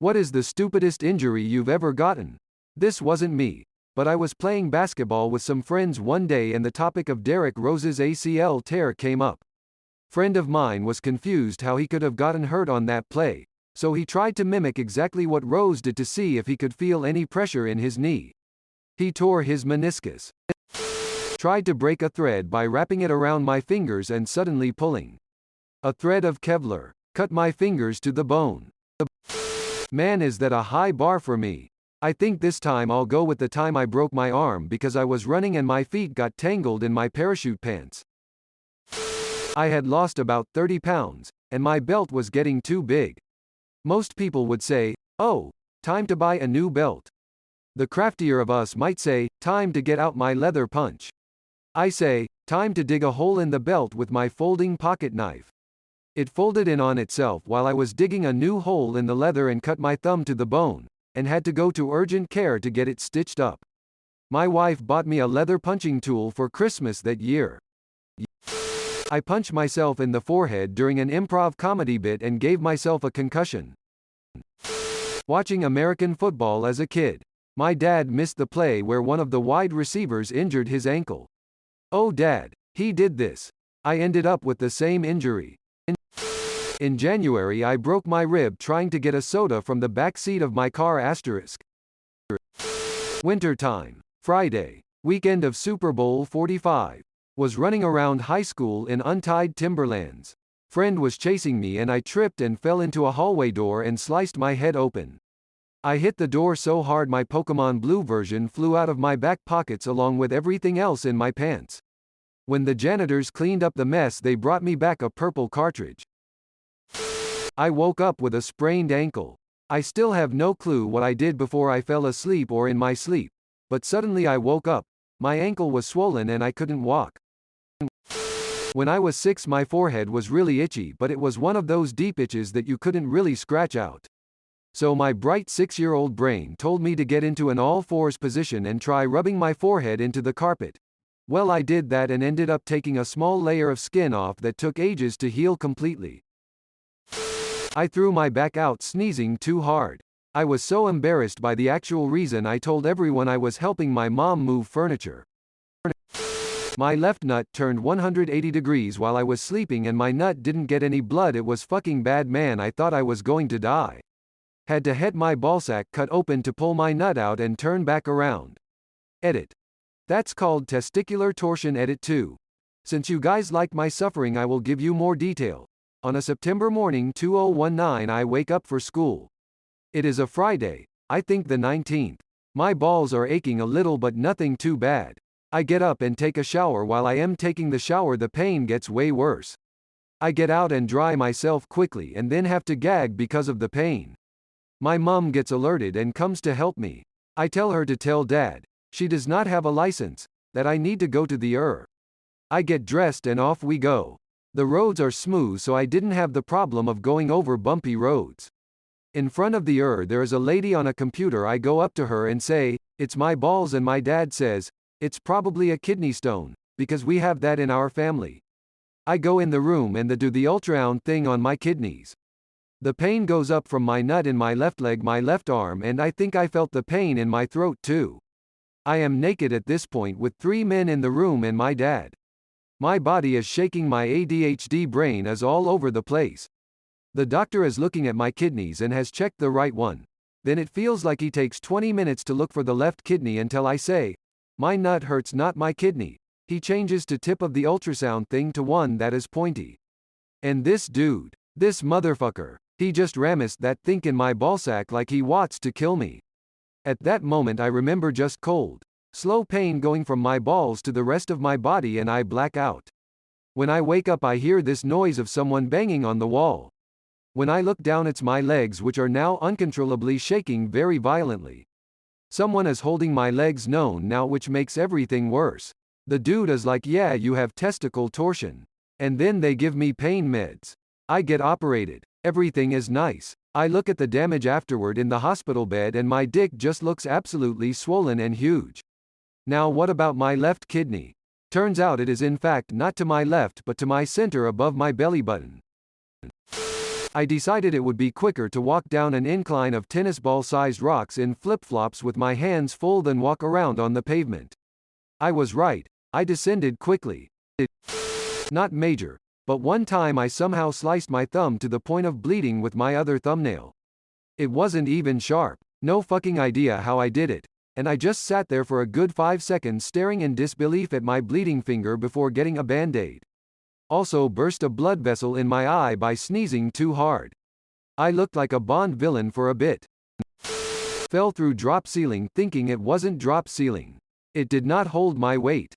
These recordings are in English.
What is the stupidest injury you've ever gotten? This wasn't me. But I was playing basketball with some friends one day and the topic of Derrick Rose's ACL tear came up. Friend of mine was confused how he could have gotten hurt on that play, so he tried to mimic exactly what Rose did to see if he could feel any pressure in his knee. He tore his meniscus. Tried to break a thread by wrapping it around my fingers and suddenly pulling. A thread of Kevlar cut my fingers to the bone. Man, is that a high bar for me. I think this time I'll go with the time I broke my arm because I was running and my feet got tangled in my parachute pants. I had lost about 30 pounds, and my belt was getting too big. Most people would say, "Oh, time to buy a new belt." The craftier of us might say, "Time to get out my leather punch." I say, "Time to dig a hole in the belt with my folding pocket knife." It folded in on itself while I was digging a new hole in the leather and cut my thumb to the bone, and had to go to urgent care to get it stitched up. My wife bought me a leather punching tool for Christmas that year. I punched myself in the forehead during an improv comedy bit and gave myself a concussion. Watching American football as a kid. My dad missed the play where one of the wide receivers injured his ankle. "Oh Dad, he did this. I ended up with the same injury." In January I broke my rib trying to get a soda from the back seat of my car asterisk. Winter time. Friday. Weekend of Super Bowl 45. Was running around high school in untied Timberlands. Friend was chasing me and I tripped and fell into a hallway door and sliced my head open. I hit the door so hard my Pokemon Blue version flew out of my back pockets along with everything else in my pants. When the janitors cleaned up the mess they brought me back a purple cartridge. I woke up with a sprained ankle. I still have no clue what I did before I fell asleep or in my sleep, but suddenly I woke up. My ankle was swollen and I couldn't walk. When I was 6 my forehead was really itchy, but it was one of those deep itches that you couldn't really scratch out. So my bright 6-year-old brain told me to get into an all-fours position and try rubbing my forehead into the carpet. Well, I did that and ended up taking a small layer of skin off that took ages to heal completely. I threw my back out sneezing too hard. I was so embarrassed by the actual reason I told everyone I was helping my mom move furniture. My left nut turned 180 degrees while I was sleeping and my nut didn't get any blood. It was fucking bad, man. I thought I was going to die. Had to have my ballsack cut open to pull my nut out and turn back around. Edit. That's called testicular torsion. Edit 2. Since you guys like my suffering I will give you more detail. On a September morning 2019 I wake up for school. It is a Friday, I think the 19th. My balls are aching a little but nothing too bad. I get up and take a shower. While I am taking the shower the pain gets way worse. I get out and dry myself quickly and then have to gag because of the pain. My mom gets alerted and comes to help me. I tell her to tell Dad, she does not have a license, that I need to go to the ER. I get dressed and off we go. The roads are smooth so I didn't have the problem of going over bumpy roads. In front of the there is a lady on a computer. I go up to her and say, "It's my balls," and my dad says, "It's probably a kidney stone, because we have that in our family." I go in the room and do the ultrasound thing on my kidneys. The pain goes up from my nut in my left leg, my left arm, and I think I felt the pain in my throat too. I am naked at this point with 3 men in the room and my dad. My body is shaking, my ADHD brain is all over the place. The doctor is looking at my kidneys and has checked the right one. Then it feels like he takes 20 minutes to look for the left kidney until I say, "My nut hurts, not my kidney." He changes to tip of the ultrasound thing to one that is pointy. And this dude, this motherfucker, he just rammed that thing in my ballsack like he wants to kill me. At that moment I remember just cold, slow pain going from my balls to the rest of my body and I black out. When I wake up I hear this noise of someone banging on the wall. When I look down it's my legs, which are now uncontrollably shaking very violently. Someone is holding my legs now, which makes everything worse. The dude is like, "Yeah, you have testicle torsion." And then they give me pain meds. I get operated. Everything is nice. I look at the damage afterward in the hospital bed and my dick just looks absolutely swollen and huge. Now what about my left kidney? Turns out it is in fact not to my left but to my center above my belly button. I decided it would be quicker to walk down an incline of tennis ball-sized rocks in flip-flops with my hands full than walk around on the pavement. I was right. I descended quickly. Not major, but one time I somehow sliced my thumb to the point of bleeding with my other thumbnail. It wasn't even sharp. No fucking idea how I did it, and I just sat there for a good 5 seconds staring in disbelief at my bleeding finger before getting a band-aid. Also burst a blood vessel in my eye by sneezing too hard. I looked like a Bond villain for a bit. Fell through drop ceiling thinking it wasn't drop ceiling. It did not hold my weight.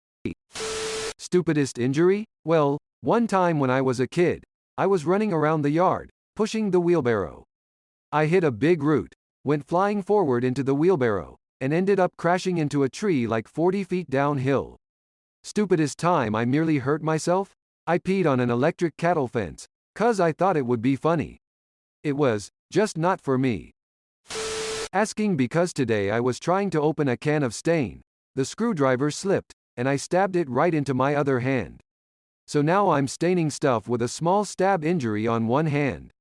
Stupidest injury? Well, one time when I was a kid, I was running around the yard, pushing the wheelbarrow. I hit a big root, went flying forward into the wheelbarrow, and ended up crashing into a tree like 40 feet downhill. Stupidest time I merely hurt myself? I peed on an electric cattle fence, 'cause I thought it would be funny. It was, just not for me. Asking because today I was trying to open a can of stain. The screwdriver slipped, and I stabbed it right into my other hand. So now I'm staining stuff with a small stab injury on one hand.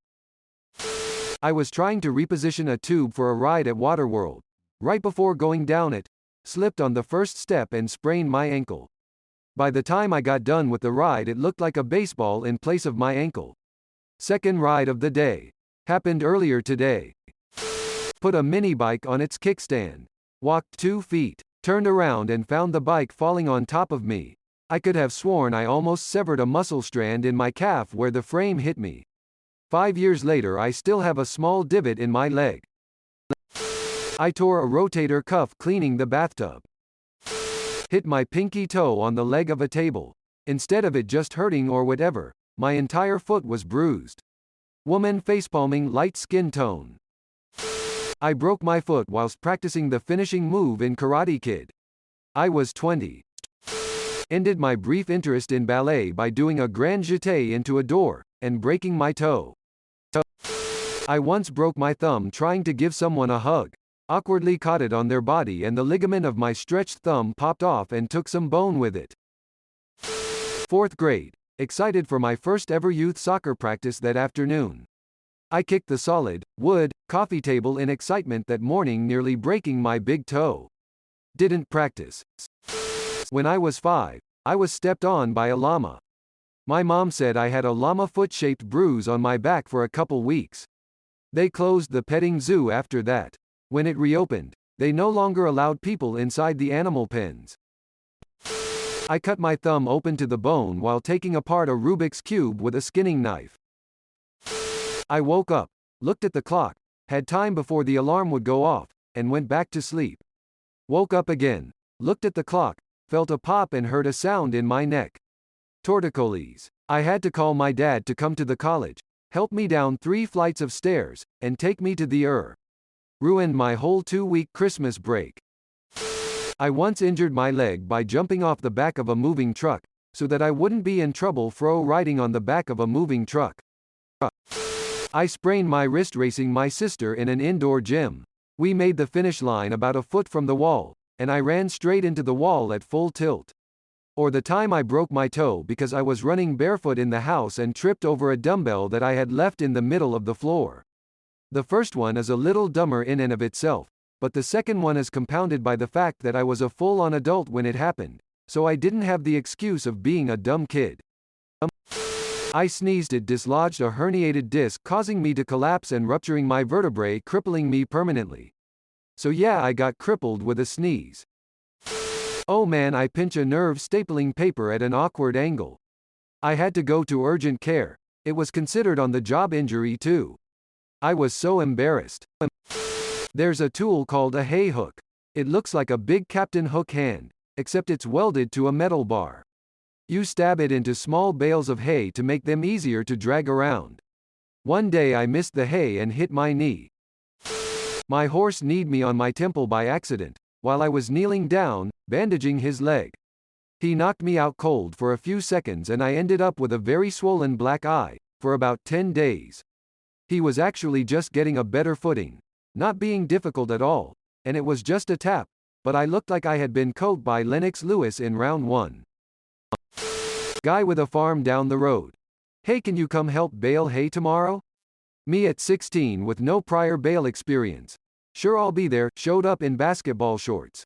I was trying to reposition a tube for a ride at Waterworld. Right before going down it, slipped on the first step and sprained my ankle. By the time I got done with the ride it looked like a baseball in place of my ankle. Second ride of the day. Happened earlier today. Put a mini bike on its kickstand. Walked 2 feet. Turned around and found the bike falling on top of me. I could have sworn I almost severed a muscle strand in my calf where the frame hit me. 5 years later I still have a small divot in my leg. I tore a rotator cuff cleaning the bathtub. Hit my pinky toe on the leg of a table. Instead of it just hurting or whatever, my entire foot was bruised. Woman facepalming light skin tone. I broke my foot whilst practicing the finishing move in Karate Kid. I was 20. Ended my brief interest in ballet by doing a grand jeté into a door, and breaking my toe. I once broke my thumb trying to give someone a hug. Awkwardly caught it on their body and the ligament of my stretched thumb popped off and took some bone with it. 4th grade. Excited for my first ever youth soccer practice that afternoon. I kicked the solid, wood, coffee table in excitement that morning, nearly breaking my big toe. Didn't practice. When I was 5, I was stepped on by a llama. My mom said I had a llama foot-shaped bruise on my back for a couple weeks. They closed the petting zoo after that. When it reopened, they no longer allowed people inside the animal pens. I cut my thumb open to the bone while taking apart a Rubik's Cube with a skinning knife. I woke up, looked at the clock, had time before the alarm would go off, and went back to sleep. Woke up again, looked at the clock, felt a pop and heard a sound in my neck. Torticollis. I had to call my dad to come to the college, help me down 3 flights of stairs, and take me to the ER. Ruined my whole 2-week Christmas break. I once injured my leg by jumping off the back of a moving truck, so that I wouldn't be in trouble riding on the back of a moving truck. I sprained my wrist racing my sister in an indoor gym. We made the finish line about a foot from the wall, and I ran straight into the wall at full tilt. Or the time I broke my toe because I was running barefoot in the house and tripped over a dumbbell that I had left in the middle of the floor. The first one is a little dumber in and of itself, but the second one is compounded by the fact that I was a full-on adult when it happened, so I didn't have the excuse of being a dumb kid. I sneezed, it dislodged a herniated disc causing me to collapse and rupturing my vertebrae, crippling me permanently. So yeah, I got crippled with a sneeze. Oh man, I pinch a nerve stapling paper at an awkward angle. I had to go to urgent care. It was considered on the job injury too. I was so embarrassed. There's a tool called a hay hook. It looks like a big Captain Hook hand, except it's welded to a metal bar. You stab it into small bales of hay to make them easier to drag around. One day I missed the hay and hit my knee. My horse kneed me on my temple by accident, while I was kneeling down, bandaging his leg. He knocked me out cold for a few seconds and I ended up with a very swollen black eye, for about 10 days. He was actually just getting a better footing, not being difficult at all, and it was just a tap, but I looked like I had been coked by Lennox Lewis in round 1. Guy with a farm down the road. Hey, can you come help bale hay tomorrow? Me at 16 with no prior bail experience. Sure, I'll be there, showed up in basketball shorts.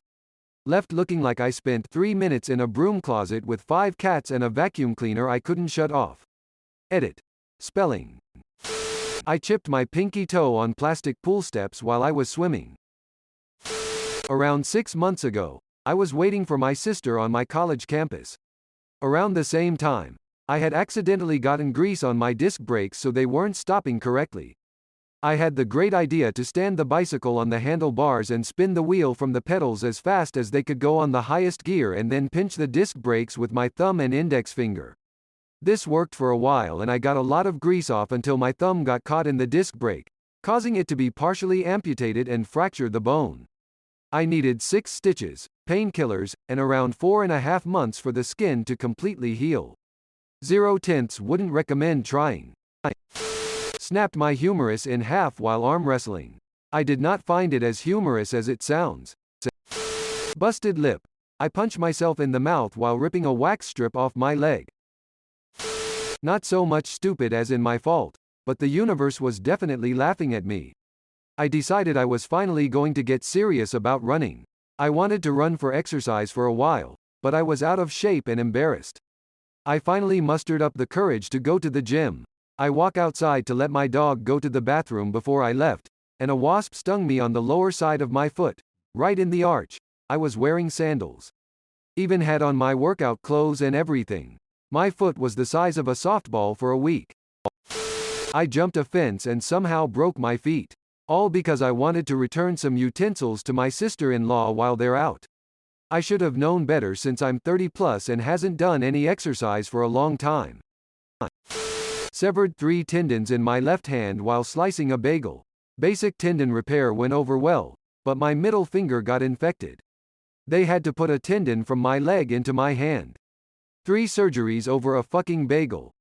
Left looking like I spent 3 minutes in a broom closet with 5 cats and a vacuum cleaner I couldn't shut off. Edit. Spelling. I chipped my pinky toe on plastic pool steps while I was swimming. Around 6 months ago, I was waiting for my sister on my college campus. Around the same time, I had accidentally gotten grease on my disc brakes so they weren't stopping correctly. I had the great idea to stand the bicycle on the handlebars and spin the wheel from the pedals as fast as they could go on the highest gear and then pinch the disc brakes with my thumb and index finger. This worked for a while and I got a lot of grease off until my thumb got caught in the disc brake, causing it to be partially amputated and fracture the bone. I needed 6 stitches, painkillers, and around 4.5 months for the skin to completely heal. 0/10 wouldn't recommend trying. I snapped my humerus in half while arm wrestling. I did not find it as humorous as it sounds. Busted lip. I punched myself in the mouth while ripping a wax strip off my leg. Not so much stupid as in my fault, but the universe was definitely laughing at me. I decided I was finally going to get serious about running. I wanted to run for exercise for a while, but I was out of shape and embarrassed. I finally mustered up the courage to go to the gym. I walk outside to let my dog go to the bathroom before I left, and a wasp stung me on the lower side of my foot, right in the arch. I was wearing sandals. Even had on my workout clothes and everything. My foot was the size of a softball for a week. I jumped a fence and somehow broke my feet. All because I wanted to return some utensils to my sister-in-law while they're out. I should have known better since I'm 30 plus and hasn't done any exercise for a long time. Severed 3 tendons in my left hand while slicing a bagel. Basic tendon repair went over well, but my middle finger got infected. They had to put a tendon from my leg into my hand. 3 surgeries over a fucking bagel.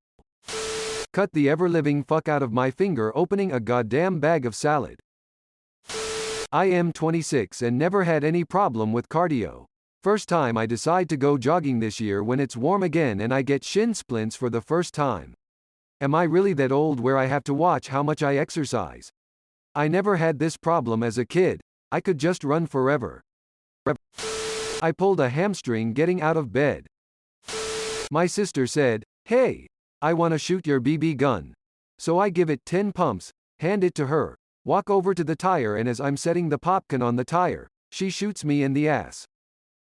Cut the ever-living fuck out of my finger opening a goddamn bag of salad. I am 26 and never had any problem with cardio. First time I decide to go jogging this year when it's warm again and I get shin splints for the first time. Am I really that old where I have to watch how much I exercise? I never had this problem as a kid. I could just run forever. I pulled a hamstring getting out of bed. My sister said, "Hey, I want to shoot your BB gun." So I give it 10 pumps, hand it to her, walk over to the tire, and as I'm setting the popgun on the tire, she shoots me in the ass.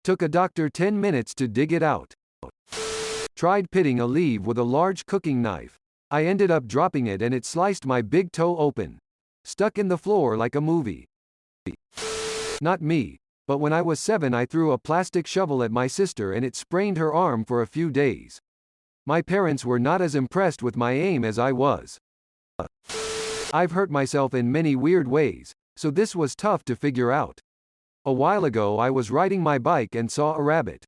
Took a doctor 10 minutes to dig it out. Tried pitting a leaf with a large cooking knife. I ended up dropping it and it sliced my big toe open. Stuck in the floor like a movie. Not me, but when I was 7 I threw a plastic shovel at my sister and it sprained her arm for a few days. My parents were not as impressed with my aim as I was. I've hurt myself in many weird ways, so this was tough to figure out. A while ago I was riding my bike and saw a rabbit.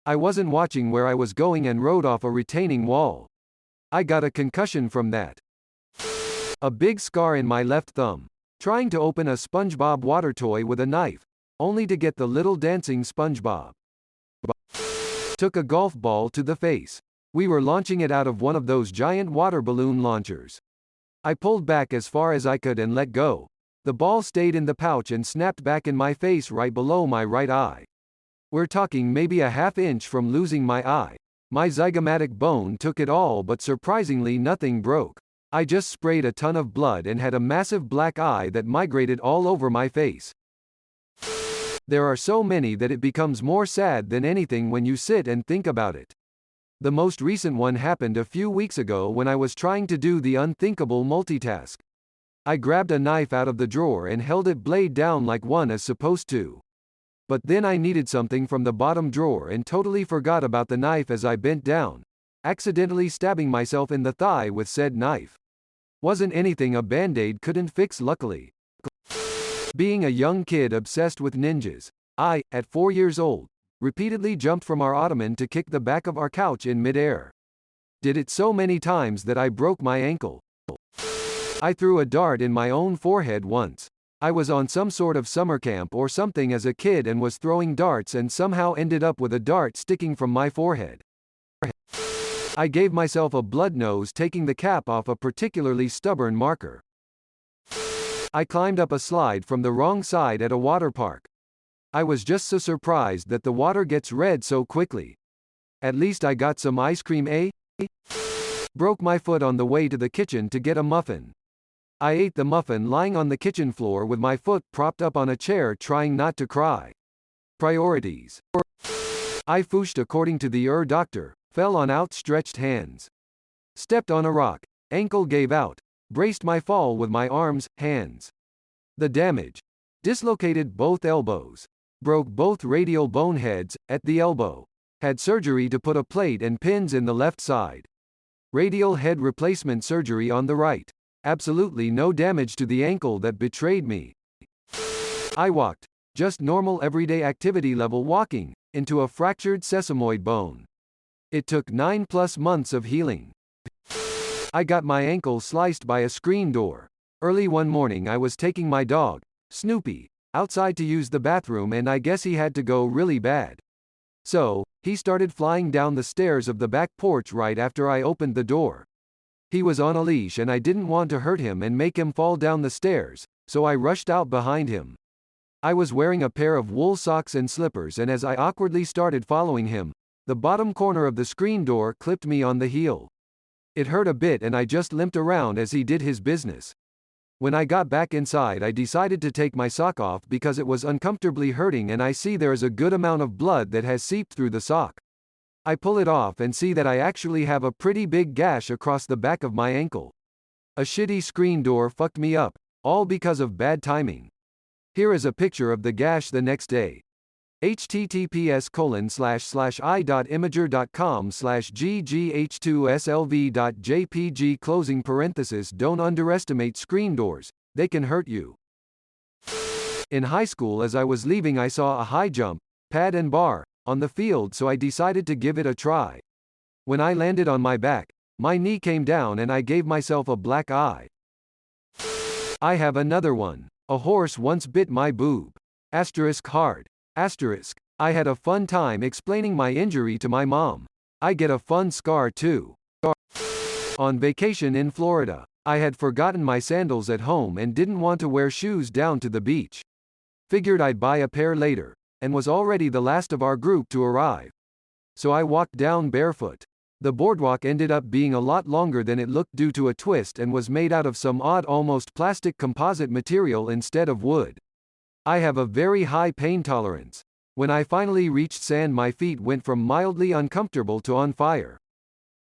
I wasn't watching where I was going and rode off a retaining wall. I got a concussion from that. A big scar in my left thumb. Trying to open a SpongeBob water toy with a knife, only to get the little dancing SpongeBob. Took a golf ball to the face. We were launching it out of one of those giant water balloon launchers. I pulled back as far as I could and let go. The ball stayed in the pouch and snapped back in my face right below my right eye. We're talking maybe a half inch from losing my eye. My zygomatic bone took it all, but surprisingly nothing broke. I just sprayed a ton of blood and had a massive black eye that migrated all over my face. There are so many that it becomes more sad than anything when you sit and think about it. The most recent one happened a few weeks ago when I was trying to do the unthinkable multitask. I grabbed a knife out of the drawer and held it blade down like one is supposed to. But then I needed something from the bottom drawer and totally forgot about the knife as I bent down, accidentally stabbing myself in the thigh with said knife. Wasn't anything a band-aid couldn't fix, luckily. Being a young kid obsessed with ninjas, I, at 4 years old, repeatedly jumped from our ottoman to kick the back of our couch in midair. Did it so many times that I broke my ankle. I threw a dart in my own forehead once. I was on some sort of summer camp or something as a kid and was throwing darts and somehow ended up with a dart sticking from my forehead. I gave myself a blood nose taking the cap off a particularly stubborn marker. I climbed up a slide from the wrong side at a water park. I was just so surprised that the water gets red so quickly. At least I got some ice cream, eh? Broke my foot on the way to the kitchen to get a muffin. I ate the muffin lying on the kitchen floor with my foot propped up on a chair trying not to cry. Priorities. I fooshed according to the doctor, fell on outstretched hands. Stepped on a rock, ankle gave out, braced my fall with my arms, hands. The damage. Dislocated both elbows. Broke both radial bone heads, at the elbow. Had surgery to put a plate and pins in the left side. Radial head replacement surgery on the right. Absolutely no damage to the ankle that betrayed me. I walked, just normal everyday activity level walking, into a fractured sesamoid bone. It took 9+ months of healing. I got my ankle sliced by a screen door. Early one morning I was taking my dog, Snoopy, outside to use the bathroom and I guess he had to go really bad. So, he started flying down the stairs of the back porch right after I opened the door. He was on a leash and I didn't want to hurt him and make him fall down the stairs, so I rushed out behind him. I was wearing a pair of wool socks and slippers and as I awkwardly started following him, the bottom corner of the screen door clipped me on the heel. It hurt a bit and I just limped around as he did his business. When I got back inside I decided to take my sock off because it was uncomfortably hurting and I see there is a good amount of blood that has seeped through the sock. I pull it off and see that I actually have a pretty big gash across the back of my ankle. A shitty screen door fucked me up, all because of bad timing. Here is a picture of the gash the next day. https://i.imager.com/ggh2slv.jpg closing parenthesis. Don't underestimate screen doors, they can hurt you. In high school as I was leaving I saw a high jump, pad and bar, on the field so I decided to give it a try. When I landed on my back, my knee came down and I gave myself a black eye. I have another one. A horse once bit my boob. Hard. I had a fun time explaining my injury to my mom. I get a fun scar too. On vacation in Florida, I had forgotten my sandals at home and didn't want to wear shoes down to the beach. Figured I'd buy a pair later, and was already the last of our group to arrive. So I walked down barefoot. The boardwalk ended up being a lot longer than it looked due to a twist and was made out of some odd almost plastic composite material instead of wood. I have a very high pain tolerance. When I finally reached sand my feet went from mildly uncomfortable to on fire.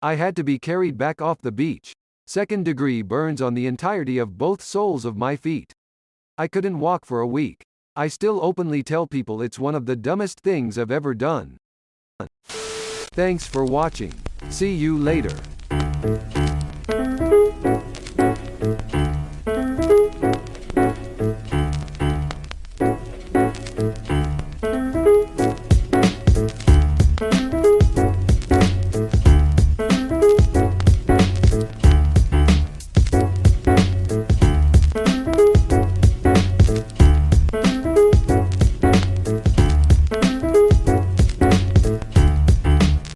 I had to be carried back off the beach. Second-degree burns on the entirety of both soles of my feet. I couldn't walk for a week. I still openly tell people it's one of the dumbest things I've ever done. Thanks for watching. See you later.